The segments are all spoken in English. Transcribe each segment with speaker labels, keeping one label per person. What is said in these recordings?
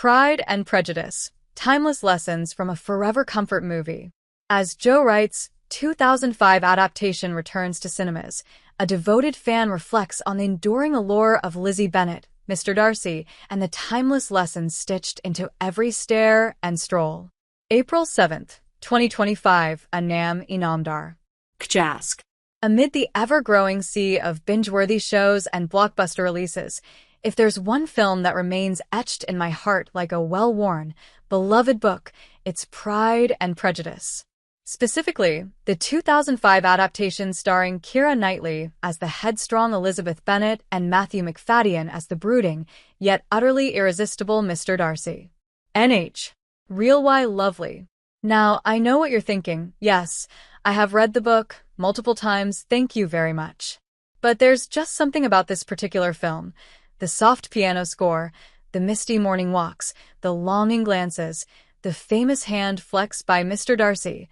Speaker 1: Pride and Prejudice, timeless lessons from a forever comfort movie. As Joe Wright's 2005 adaptation returns to cinemas, a devoted fan reflects on the enduring allure of Lizzie Bennet, Mr. Darcy, and the timeless lessons stitched into every stare and stroll. April 7th, 2025, Anam Inamdar.
Speaker 2: Kjask.
Speaker 1: Amid the ever-growing sea of binge-worthy shows and blockbuster releases, if there's one film that remains etched in my heart like a well-worn, beloved book, it's Pride and Prejudice. Specifically, the 2005 adaptation starring Keira Knightley as the headstrong Elizabeth Bennet and Matthew Macfadyen as the brooding, yet utterly irresistible Mr. Darcy. NH. Real why lovely. Now, I know what you're thinking. Yes, I have read the book multiple times, thank you very much. But there's just something about this particular film. The soft piano score, the misty morning walks, the longing glances, the famous hand flex by Mr. Darcy.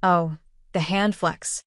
Speaker 1: Oh, the hand flex.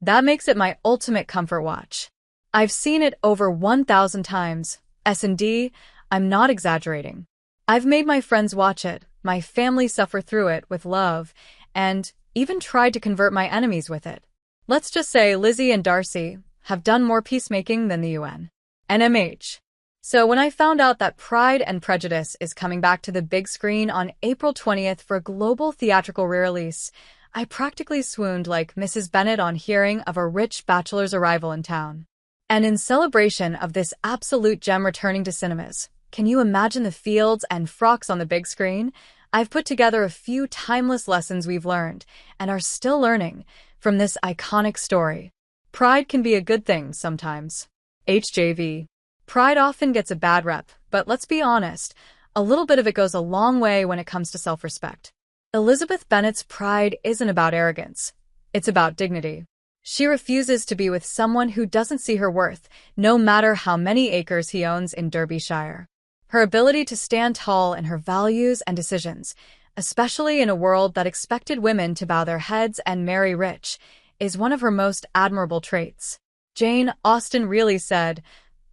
Speaker 1: That makes it my ultimate comfort watch. I've seen it over 1,000 times. S&D, I'm not exaggerating. I've made my friends watch it, my family suffer through it with love, and even tried to convert my enemies with it. Let's just say Lizzie and Darcy have done more peacemaking than the UN. NMH. So when I found out that Pride and Prejudice is coming back to the big screen on April 20th for a global theatrical re-release, I practically swooned like Mrs. Bennet on hearing of a rich bachelor's arrival in town. And in celebration of this absolute gem returning to cinemas, can you imagine the fields and frocks on the big screen? I've put together a few timeless lessons we've learned, and are still learning, from this iconic story. Pride can be a good thing sometimes. HJV. Pride often gets a bad rep, but let's be honest, a little bit of it goes a long way when it comes to self-respect. Elizabeth Bennet's pride isn't about arrogance. It's about dignity. She refuses to be with someone who doesn't see her worth, no matter how many acres he owns in Derbyshire. Her ability to stand tall in her values and decisions, especially in a world that expected women to bow their heads and marry rich, is one of her most admirable traits. Jane Austen really said,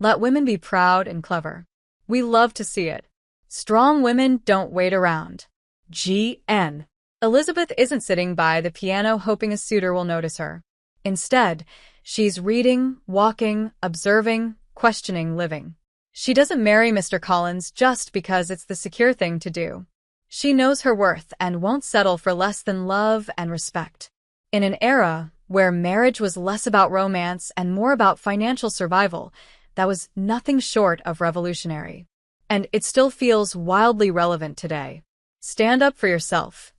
Speaker 1: "Let women be proud and clever." We love to see it. Strong women don't wait around. GN. Elizabeth isn't sitting by the piano hoping a suitor will notice her. Instead, she's reading, walking, observing, questioning, living. She doesn't marry Mr. Collins just because it's the secure thing to do. She knows her worth and won't settle for less than love and respect. In an era where marriage was less about romance and more about financial survival, that was nothing short of revolutionary. And it still feels wildly relevant today. Stand up for yourself,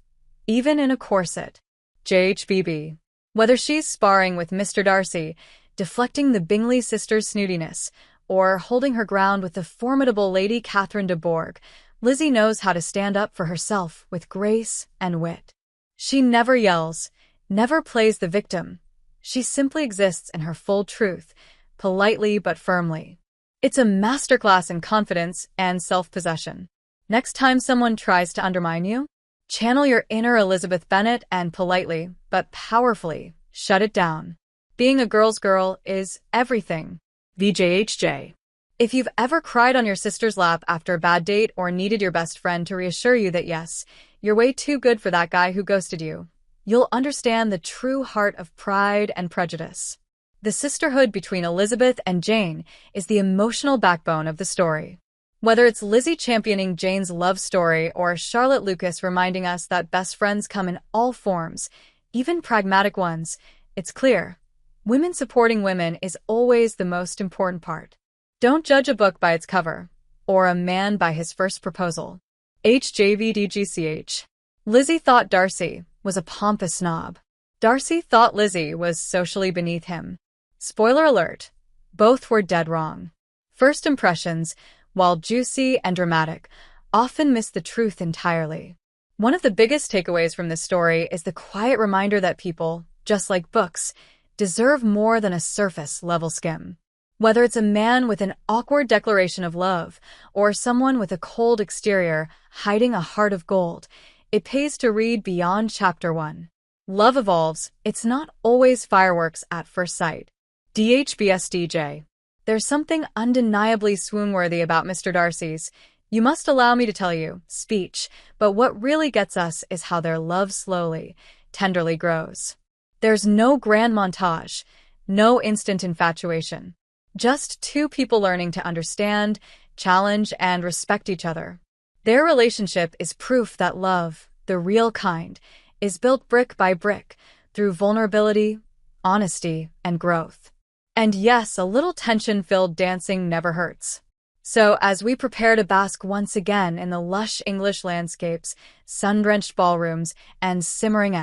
Speaker 1: even in a corset. JHBB. Whether she's sparring with Mr. Darcy, deflecting the Bingley sisters' snootiness, or holding her ground with the formidable Lady Catherine de Bourgh, Lizzie knows how to stand up for herself with grace and wit. She never yells, never plays the victim. She simply exists in her full truth, politely but firmly. It's a masterclass in confidence and self-possession. Next time someone tries to undermine you, channel your inner Elizabeth Bennet and politely, but powerfully, shut it down. Being a girl's girl is everything. VJHJ. If you've ever cried on your sister's lap after a bad date or needed your best friend to reassure you that yes, you're way too good for that guy who ghosted you, you'll understand the true heart of Pride and Prejudice. The sisterhood between Elizabeth and Jane is the emotional backbone of the story. Whether it's Lizzie championing Jane's love story or Charlotte Lucas reminding us that best friends come in all forms, even pragmatic ones, it's clear. Women supporting women is always the most important part. Don't judge a book by its cover, or a man by his first proposal. HJVDGCH. Lizzie thought Darcy was a pompous snob. Darcy thought Lizzie was socially beneath him. Spoiler alert, both were dead wrong. First impressions, while juicy and dramatic, often miss the truth entirely. One of the biggest takeaways from this story is the quiet reminder that people, just like books, deserve more than a surface-level skim. Whether it's a man with an awkward declaration of love, or someone with a cold exterior hiding a heart of gold, it pays to read beyond Chapter 1. Love evolves, it's not always fireworks at first sight. DHBSDJ. There's something undeniably swoon-worthy about Mr. Darcy's You must allow me to tell you, speech, but what really gets us is how their love slowly, tenderly grows. There's no grand montage, no instant infatuation. Just two people learning to understand, challenge, and respect each other. Their relationship is proof that love, the real kind, is built brick by brick through vulnerability, honesty, and growth. And yes, a little tension-filled dancing never hurts. So, as we prepare to bask once again in the lush English landscapes, sun-drenched ballrooms, and simmering